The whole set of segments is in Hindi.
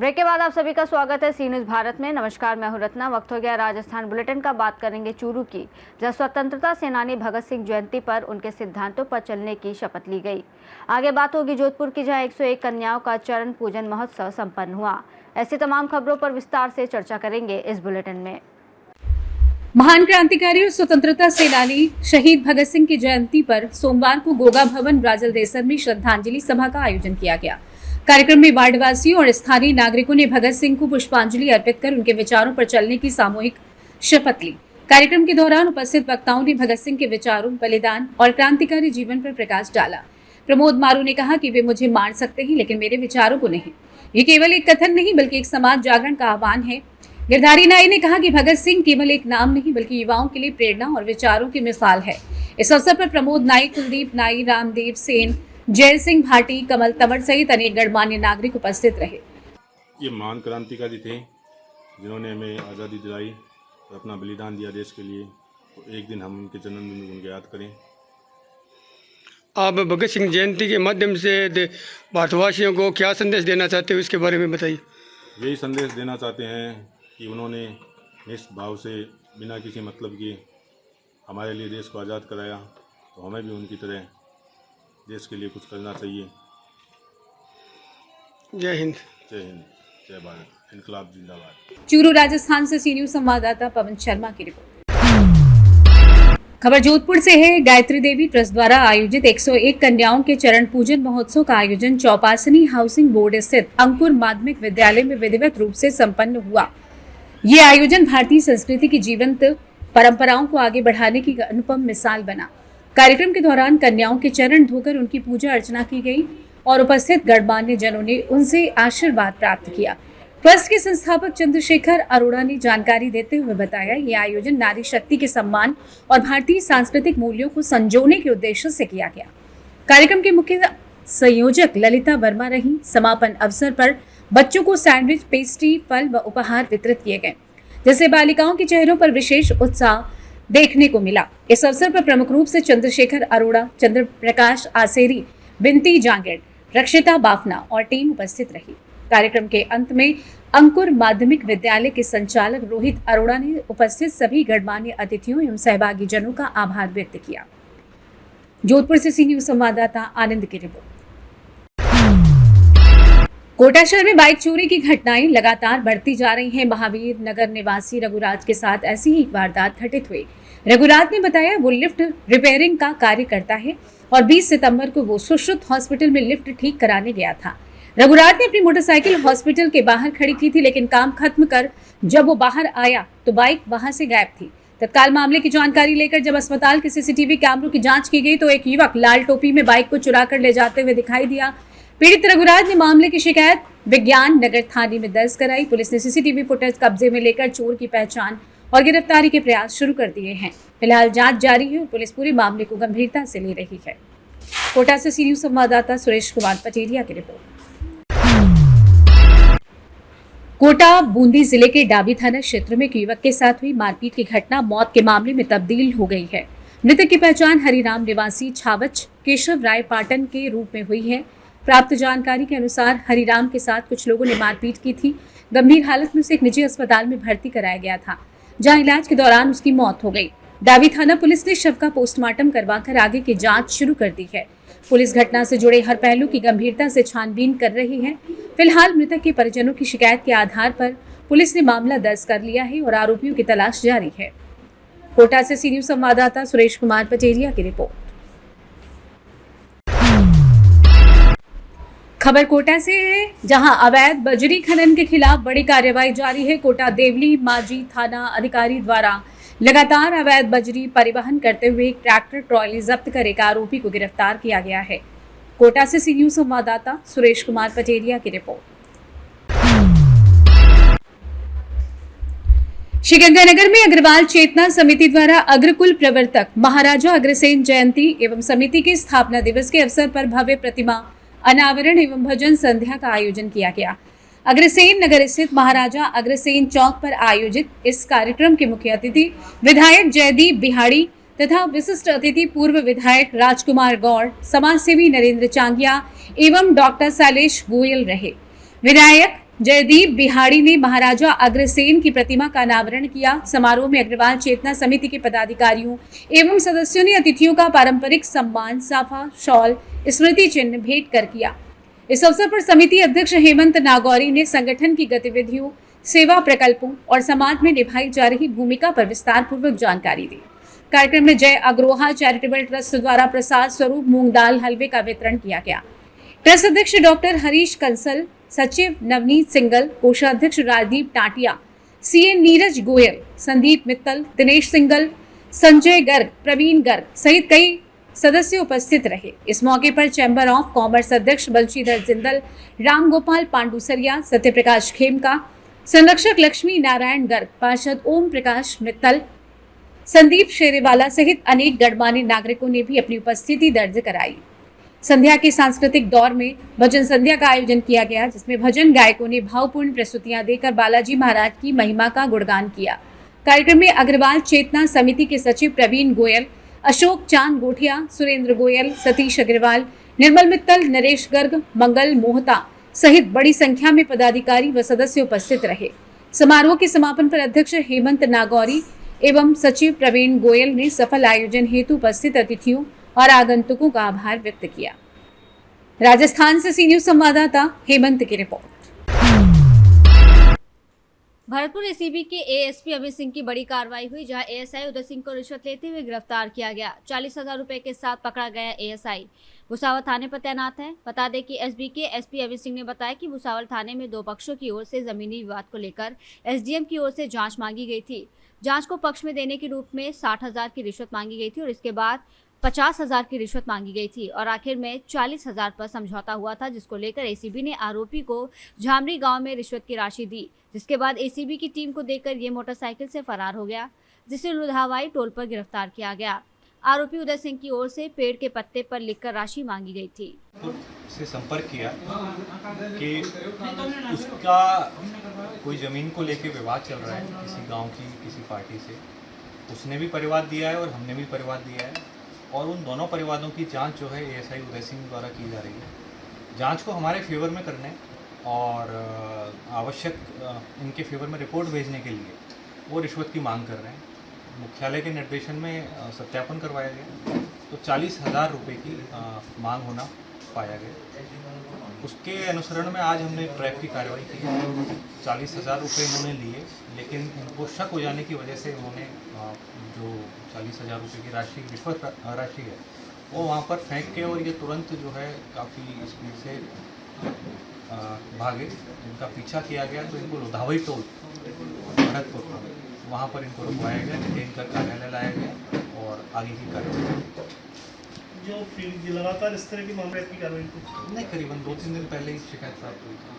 ब्रेक के बाद आप सभी का स्वागत है सी न्यूज भारत में। नमस्कार, मैं हूं रत्ना। वक्त हो गया राजस्थान बुलेटिन का। बात करेंगे चूरू की, जहां स्वतंत्रता सेनानी भगत सिंह जयंती पर उनके सिद्धांतों पर चलने की शपथ ली गई। आगे बात होगी जोधपुर की, जहां 101 कन्याओं का चरण पूजन महोत्सव संपन्न हुआ। ऐसी तमाम खबरों पर विस्तार से चर्चा करेंगे इस बुलेटिन में। महान क्रांतिकारी और स्वतंत्रता सेनानी शहीद भगत सिंह की जयंती पर सोमवार को गोगा भवन राजलदेसर में श्रद्धांजलि सभा का आयोजन किया गया। कार्यक्रम में वार्डवासियों और स्थानीय नागरिकों ने भगत सिंह को पुष्पांजलि अर्पित कर उनके विचारों पर चलने की सामूहिक शपथ ली। कार्यक्रम के दौरान उपस्थित वक्ताओं ने भगत सिंह के विचारों, बलिदान और क्रांतिकारी जीवन पर प्रकाश डाला। प्रमोद मारू ने कहा कि वे मुझे मार सकते हैं, लेकिन मेरे विचारों को नहीं। ये केवल एक कथन नहीं बल्कि एक समाज जागरण का आह्वान है। गिरधारी नाई ने कहा कि भगत सिंह केवल एक नाम नहीं बल्कि युवाओं के लिए प्रेरणा और विचारों की मिसाल है। इस अवसर पर प्रमोद नाई, कुलदीप नाई, रामदेव सेन, जय सिंह भाटी, कमल तंवर सहित अनेक गणमान्य नागरिक उपस्थित रहे। ये महान क्रांतिकारी थे जिन्होंने हमें आज़ादी दिलाई और अपना बलिदान दिया देश के लिए। तो एक दिन हम उनके जन्मदिन में उनको याद करें। आप भगत सिंह जयंती के माध्यम से भारतवासियों को क्या संदेश देना चाहते हो, इसके बारे में बताइए। यही संदेश देना चाहते हैं कि उन्होंने निष्ठ भाव से बिना किसी मतलब के हमारे लिए देश को आज़ाद कराया, तो हमें भी उनकी तरह देश के लिए कुछ करना चाहिए। जय हिंद। जय हिंद, जय भारत, इनकलाब जिंदाबाद। चूरू राजस्थान से सी न्यूज संवाददाता पवन शर्मा की रिपोर्ट। खबर जोधपुर से है। गायत्री देवी ट्रस्ट द्वारा आयोजित 101 कन्याओं के चरण पूजन महोत्सव का आयोजन चौपासनी हाउसिंग बोर्ड स्थित अंकुर माध्यमिक विद्यालय में विधिवत रूप से संपन्न हुआ। ये आयोजन भारतीय संस्कृति की जीवंत परंपराओं को आगे बढ़ाने की अनुपम मिसाल बना। कार्यक्रम के दौरान कन्याओं के चरण धोकर उनकी पूजा अर्चना की गई और उपस्थित गणमान्य जनों ने उनसे आशीर्वाद प्राप्त किया। ट्रस्ट के संस्थापक चंद्रशेखर अरोड़ा ने जानकारी देते हुए बताया, ये आयोजन नारी शक्ति के सम्मान और भारतीय सांस्कृतिक मूल्यों को संजोने के उद्देश्य से किया गया। कार्यक्रम के मुख्य संयोजक ललिता वर्मा रही। समापन अवसर पर बच्चों को सैंडविच, पेस्ट्री, फल व उपहार वितरित किए गए, जिससे बालिकाओं के चेहरों पर विशेष उत्साह देखने को मिला। इस अवसर पर प्रमुख रूप से चंद्रशेखर अरोड़ा, चंद्र प्रकाश आसेरी, बिनती जांगेड़, रक्षिता बाफना और टीम उपस्थित रही। कार्यक्रम के अंत में अंकुर माध्यमिक विद्यालय के संचालक रोहित अरोड़ा ने उपस्थित सभी गणमान्य अतिथियों एवं सहभागी जनों का आभार व्यक्त किया। जोधपुर से सी न्यूज संवाददाता आनंद की रिपोर्ट। कोटा शहर में बाइक चोरी की घटनाएं लगातार बढ़ती जा रही हैं। महावीर नगर निवासी रघुराज के साथ ऐसी ही एक वारदात घटित हुई। रघुराज ने बताया, वो लिफ्ट रिपेयरिंग का कार्य करता है और 20 सितंबर को वो सुश्रुत हॉस्पिटल में लिफ्ट ठीक कराने गया था। रघुराज ने अपनी मोटरसाइकिल हॉस्पिटल के बाहर खड़ी की थी, लेकिन काम खत्म कर जब वो बाहर आया तो बाइक वहां से गायब थी। तत्काल मामले की जानकारी लेकर जब अस्पताल के सीसीटीवी कैमरों की जांच की गई तो एक युवक लाल टोपी में बाइक को चुरा कर ले जाते हुए दिखाई दिया। पीड़ित रघुराज ने मामले की शिकायत विज्ञान नगर थाने में दर्ज कराई। पुलिस ने सीसीटीवी फुटेज कब्जे में लेकर चोर की पहचान और गिरफ्तारी के प्रयास शुरू कर दिए हैं। फिलहाल जांच जारी है और पुलिस पूरे मामले को गंभीरता से ले रही है। कोटा से सी न्यूज संवाददाता सुरेश कुमार पटेरिया की रिपोर्ट। कोटा बूंदी जिले के डाबी थाना क्षेत्र में एक युवक के साथ हुई मारपीट की घटना मौत के मामले में तब्दील हो गई है। मृतक की पहचान हरिराम निवासी छावच केशव राय पाटन के रूप में हुई है। प्राप्त जानकारी के अनुसार हरिराम के साथ कुछ लोगों ने मारपीट की थी। गंभीर हालत में उसे एक निजी अस्पताल में भर्ती कराया गया था, जहां इलाज के दौरान उसकी मौत हो गई। डाबी थाना पुलिस ने शव का पोस्टमार्टम करवाकर आगे की जांच शुरू कर दी है। पुलिस घटना से जुड़े हर पहलू की गंभीरता से छानबीन कर रही है। फिलहाल मृतक के परिजनों की शिकायत के आधार पर पुलिस ने मामला दर्ज कर लिया है और आरोपियों की तलाश जारी है। कोटा से सी न्यूज संवाददाता सुरेश कुमार पटेरिया की रिपोर्ट। खबर कोटा से है, जहां अवैध बजरी खनन के खिलाफ बड़ी कार्रवाई जारी है। कोटा देवली माजी थाना अधिकारी द्वारा लगातार अवैध बजरी परिवहन करते हुए एक ट्रैक्टर ट्रॉली जब्त कर एक आरोपी को गिरफ्तार किया गया है। कोटा से सी न्यूज संवाददाता सुरेश कुमार पटेरिया की रिपोर्ट। श्रीगंगानगर में अग्रवाल चेतना समिति द्वारा अग्रकुल प्रवर्तक महाराजा अग्रसेन जयंती एवं समिति के स्थापना दिवस के अवसर पर भव्य प्रतिमा अनावरण एवं भजन संध्या का आयोजन किया गया। अग्रसेन नगर स्थित महाराजा अग्रसेन चौक पर आयोजित इस कार्यक्रम के मुख्य अतिथि विधायक जयदीप बिहाड़ी तथा विशिष्ट अतिथि पूर्व विधायक राजकुमार गौड़, समाजसेवी नरेंद्र चांगिया एवं डॉक्टर शैलेश गोयल रहे। विधायक जयदीप बिहाड़ी ने महाराजा अग्रसेन की प्रतिमा का अनावरण किया। समारोह में अग्रवाल चेतना समिति के पदाधिकारियों एवं सदस्यों ने अतिथियों का पारंपरिक सम्मान, साफा, शॉल, स्मृति चिन्ह भेंट कर किया। इस अवसर पर समिति अध्यक्ष हेमंत नागौरी ने संगठन की गतिविधियों, सेवा प्रकल्पों और समाज में निभाई जा रही भूमिका पर विस्तार पूर्वक जानकारी दी। कार्यक्रम में जय अग्रोहा चैरिटेबल ट्रस्ट द्वारा प्रसाद स्वरूप मूंग दाल हलवे का वितरण किया गया। ट्रस्ट अध्यक्ष डॉक्टर हरीश कंसल, सचिव नवनीत सिंगल, कोषाध्यक्ष राजदीप टाटिया, सीए नीरज गोयल, संदीप मित्तल, दिनेश सिंगल, संजय गर्ग, प्रवीण गर्ग सहित कई सदस्य उपस्थित रहे। इस मौके पर चैम्बर ऑफ कॉमर्स अध्यक्ष बंशीधर जिंदल, राम गोपाल पांडुसरिया, सत्यप्रकाश खेमका, संरक्षक लक्ष्मी नारायण गर्ग, पार्षद ओम प्रकाश मित्तल, संदीप शेरेवाला सहित अनेक गणमान्य नागरिकों ने भी अपनी उपस्थिति दर्ज कराई। संध्या के सांस्कृतिक दौर में भजन संध्या का आयोजन किया गया, जिसमें भजन गायकों ने भावपूर्ण प्रस्तुतियां देकर बालाजी महाराज की महिमा का गुणगान किया। कार्यक्रम में अग्रवाल चेतना समिति के सचिव प्रवीण गोयल, अशोक चांद गोठिया, सुरेंद्र गोयल, सतीश अग्रवाल, निर्मल मित्तल, नरेश गर्ग, मंगल मोहता सहित बड़ी संख्या में पदाधिकारी व सदस्य उपस्थित रहे। समारोह के समापन पर अध्यक्ष हेमंत नागौरी एवं सचिव प्रवीण गोयल ने सफल आयोजन हेतु उपस्थित अतिथियों और आगंतुकों का आभार व्यक्त किया। राजस्थान से सी न्यूज संवाददाता हेमंत की रिपोर्ट। भरतपुर एसीबी के एएसपी अमित सिंह की बड़ी कार्रवाई हुई, जहां एएसआई उदय सिंह को रिश्वत लेते हुए गिरफ्तार किया गया। 40,000 रुपए के साथ पकड़ा गया एएसआई भुसावल थाने पर तैनात है। बता दें कि एसबी के एसपी अमित सिंह ने बताया कि भुसावल थाने में दो पक्षों की ओर से जमीनी विवाद को लेकर एसडीएम की ओर से जांच मांगी गई थी। जांच को पक्ष में देने के रूप में 60,000 की रिश्वत मांगी गई थी और इसके बाद 50,000 की रिश्वत मांगी गई थी और आखिर में 40,000 पर समझौता हुआ था, जिसको लेकर एसीबी ने आरोपी को झामरी गांव में रिश्वत की राशि दी, जिसके बाद एसीबी की टीम को देखकर ये मोटरसाइकिल से फरार हो गया, जिसे लुधावाई टोल पर गिरफ्तार किया गया। आरोपी उदय सिंह की ओर से पेड़ के पत्ते पर लिखकर राशि मांगी गई थी। से संपर्क किया कि उसका कोई ज़मीन को लेके विवाद चल रहा है किसी गांव की किसी पार्टी से। उसने भी परिवाद दिया है और हमने भी परिवाद दिया है और उन दोनों परिवादों की जांच जो है एएसआई उदय सिंह द्वारा की जा रही है। जांच को हमारे फेवर में करने और आवश्यक इनके फेवर में रिपोर्ट भेजने के लिए वो रिश्वत की मांग कर रहे हैं। मुख्यालय के निर्देशन में सत्यापन करवाया गया तो 40,000 रुपये की मांग होना पाया गया। उसके अनुसरण में आज हमने ट्रैप की कार्रवाई की। 40,000 रुपये इन्होंने लिए, लेकिन इनको शक हो जाने की वजह से उन्होंने जो 40,000 रुपये की राशि रिश्वत राशि है वो वहाँ पर फेंक के और ये तुरंत जो है काफ़ी स्पीड से भागे। इनका पीछा किया गया तो इनको लुधावई टोल भरतपुर वहाँ पर इनको रुकवाया गया, डिटेन कर कार्यालय लाया गया और आगे की कार्रवाई जो लगातार इस तरह की मामले की कार्रवाई नहीं, करीबन 2-3 दिन पहले ही शिकायत प्राप्त हुई थी।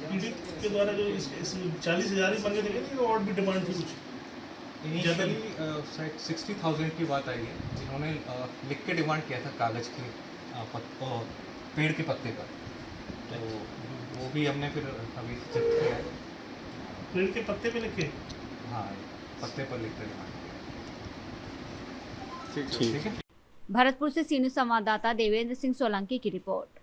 पीड़ित के द्वारा जो इस 40,000 ही मांगे थे और भी डिमांड थी कुछ? इनिशियली 60,000 की बात आई है, जिन्होंने लिख के डिमांड किया था कागज़ के पेड़ के पत्ते पर, तो वो भी हमने फिर अभी जब्त किया है। पेड़ के पत्ते पे लिखे? हाँ, पत्ते पर लिख कर डिमांड किया। ठीक है। भरतपुर से सी न्यूज संवाददाता देवेंद्र सिंह सोलंकी की रिपोर्ट।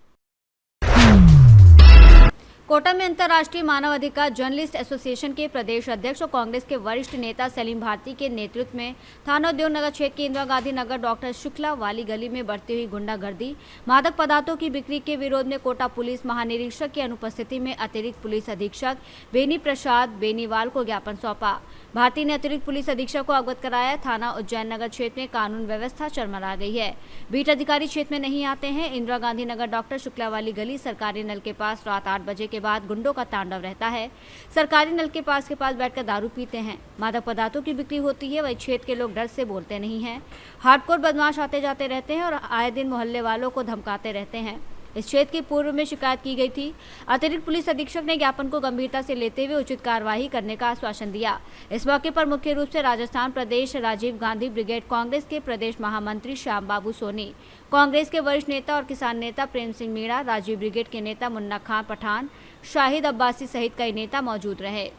कोटा में अंतर्राष्ट्रीय मानव अधिकार जर्नलिस्ट एसोसिएशन के प्रदेश अध्यक्ष और कांग्रेस के वरिष्ठ नेता सलीम भारती के नेतृत्व में थाना उद्योग नगर क्षेत्र के इंदिरा गांधी नगर डॉक्टर शुक्ला वाली गली में बढ़ती हुई गुंडागर्दी, मादक पदार्थों की बिक्री के विरोध में कोटा पुलिस महानिरीक्षक की अनुपस्थिति में अतिरिक्त पुलिस अधीक्षक बेनी प्रसाद बेनीवाल को ज्ञापन सौंपा। भारती ने अतिरिक्त पुलिस अधीक्षक को अवगत कराया, थाना उज्जैन नगर क्षेत्र में कानून व्यवस्था चरमरा गई है। बीट अधिकारी क्षेत्र में नहीं आते हैं। इंदिरा गांधी नगर डॉक्टर शुक्ला वाली गली सरकारी नल के पास रात 8 बजे के बाद गुंडों का तांडव रहता है। सरकारी नल के पास बैठकर दारू पीते हैं, मादक पदार्थों की बिक्री होती है। वही क्षेत्र के लोग डर से बोलते नहीं हैं। हार्डकोर बदमाश आते जाते रहते हैं और आए दिन मोहल्ले वालों को धमकाते रहते हैं। इस क्षेत्र की पूर्व में शिकायत की गई थी। अतिरिक्त पुलिस अधीक्षक ने ज्ञापन को गंभीरता से लेते हुए उचित कार्यवाही करने का आश्वासन दिया। इस मौके पर मुख्य रूप से राजस्थान प्रदेश राजीव गांधी ब्रिगेड कांग्रेस के प्रदेश महामंत्री श्याम बाबू सोनी, कांग्रेस के वरिष्ठ नेता और किसान नेता प्रेम सिंह मीणा, राजीव ब्रिगेड के नेता मुन्ना खान पठान, शाहिद अब्बासी सहित कई नेता मौजूद रहे।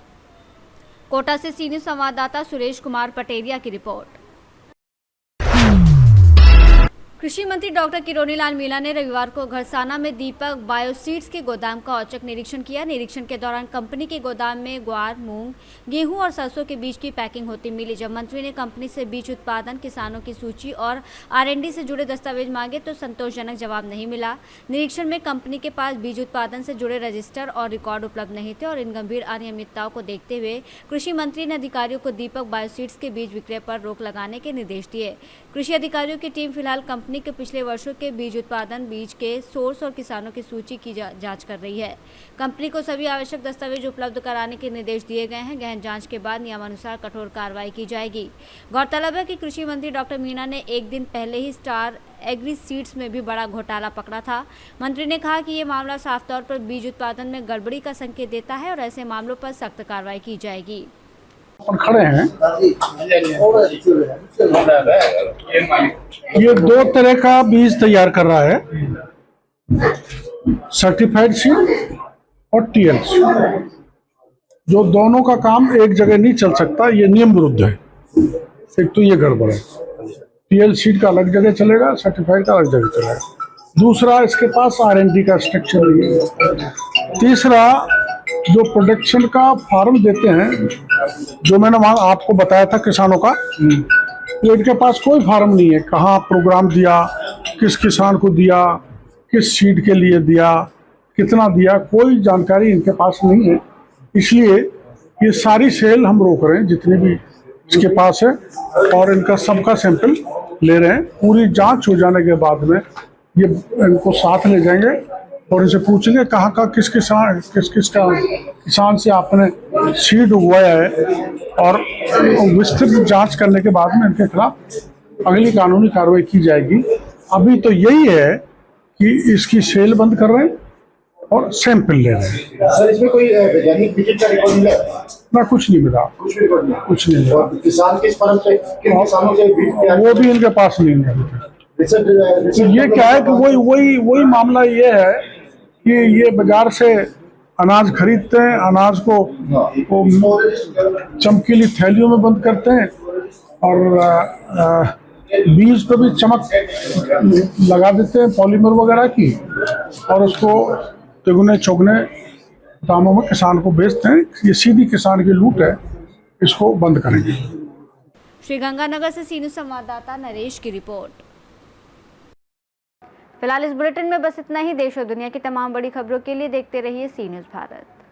कोटा से सी न्यूज संवाददाता सुरेश कुमार पटेरिया की रिपोर्ट। कृषि मंत्री डॉक्टर किरोड़ी लाल मीणा ने रविवार को घरसाना में दीपक बायोसीड्स के गोदाम का औचक निरीक्षण किया। निरीक्षण के दौरान कंपनी के गोदाम में ग्वार, मूंग, गेहूं और सरसों के बीज की पैकिंग होती मिली। जब मंत्री ने कंपनी से बीज उत्पादन, किसानों की सूची और R&D से जुड़े दस्तावेज मांगे तो संतोषजनक जवाब नहीं मिला। निरीक्षण में कंपनी के पास बीज उत्पादन से जुड़े रजिस्टर और रिकॉर्ड उपलब्ध नहीं थे और इन गंभीर अनियमितताओं को देखते हुए कृषि मंत्री ने अधिकारियों को दीपक बायोसीड्स के बीज विक्रय पर रोक लगाने के निर्देश दिए। कृषि अधिकारियों की टीम फिलहाल कंपनी के पिछले वर्षों के बीज उत्पादन, बीज के सोर्स और किसानों की सूची की जांच कर रही है। कंपनी को सभी आवश्यक दस्तावेज उपलब्ध कराने के निर्देश दिए गए हैं। गहन जांच के बाद नियमानुसार कठोर कार्रवाई की जाएगी। गौरतलब है कि कृषि मंत्री डॉक्टर मीणा ने एक दिन पहले ही स्टार एग्री सीड्स में भी बड़ा घोटाला पकड़ा था। मंत्री ने कहा कि ये मामला साफ तौर पर बीज उत्पादन में गड़बड़ी का संकेत देता है और ऐसे मामलों पर सख्त कार्रवाई की जाएगी। खड़े हैं, ये दो तरह का बीज तैयार कर रहा है, सर्टिफाइड सीड और टीएल सीड, जो दोनों का काम एक जगह नहीं चल सकता, ये नियम विरुद्ध है। एक तो ये गड़बड़ है, टीएल सीड का अलग जगह चलेगा, सर्टिफाइड का अलग जगह चलेगा। दूसरा, इसके पास R&D का स्ट्रक्चर नहीं है। तीसरा, जो प्रोडक्शन का फार्म देते हैं, जो मैंने वहाँ आपको बताया था किसानों का, तो इनके पास कोई फार्म नहीं है। कहाँ प्रोग्राम दिया, किस किसान को दिया, किस सीड के लिए दिया, कितना दिया, कोई जानकारी इनके पास नहीं है। इसलिए ये सारी सेल हम रोक रहे हैं जितनी भी इसके पास है, और इनका सबका सैंपल ले रहे हैं। पूरी जांच हो जाने के बाद में ये इनको साथ ले जाएंगे और इनसे पूछेंगे कहाँ का किस किसान से आपने सीड उगवाया है, और विस्तृत जांच करने के बाद में इनके खिलाफ अगली कानूनी कार्रवाई की जाएगी। अभी तो यही है कि इसकी सेल बंद कर रहे हैं और सैंपल ले रहे हैं। सर, इसमें कोई वैज्ञानिक विजिट का रिकॉर्ड मिला ना? कुछ नहीं मिला, कुछ नहीं मिला। किसान किस फर्म से, किन किसानों से वो भी इनके पास नहीं है। तो ये क्या है कि वही मामला ये है कि ये बाजार से अनाज खरीदते हैं, अनाज को चमकीली थैलियों में बंद करते हैं और बीज पे भी चमक लगा देते हैं पॉलीमर वगैरह की, और उसको तिगुने चौगुने दामों में किसान को बेचते हैं। ये सीधी किसान की लूट है, इसको बंद करेंगे। श्रीगंगानगर से सी न्यूज़ संवाददाता नरेश की रिपोर्ट। फिलहाल इस बुलेटिन में बस इतना ही। देश और दुनिया की तमाम बड़ी खबरों के लिए देखते रहिए सी न्यूज़ भारत।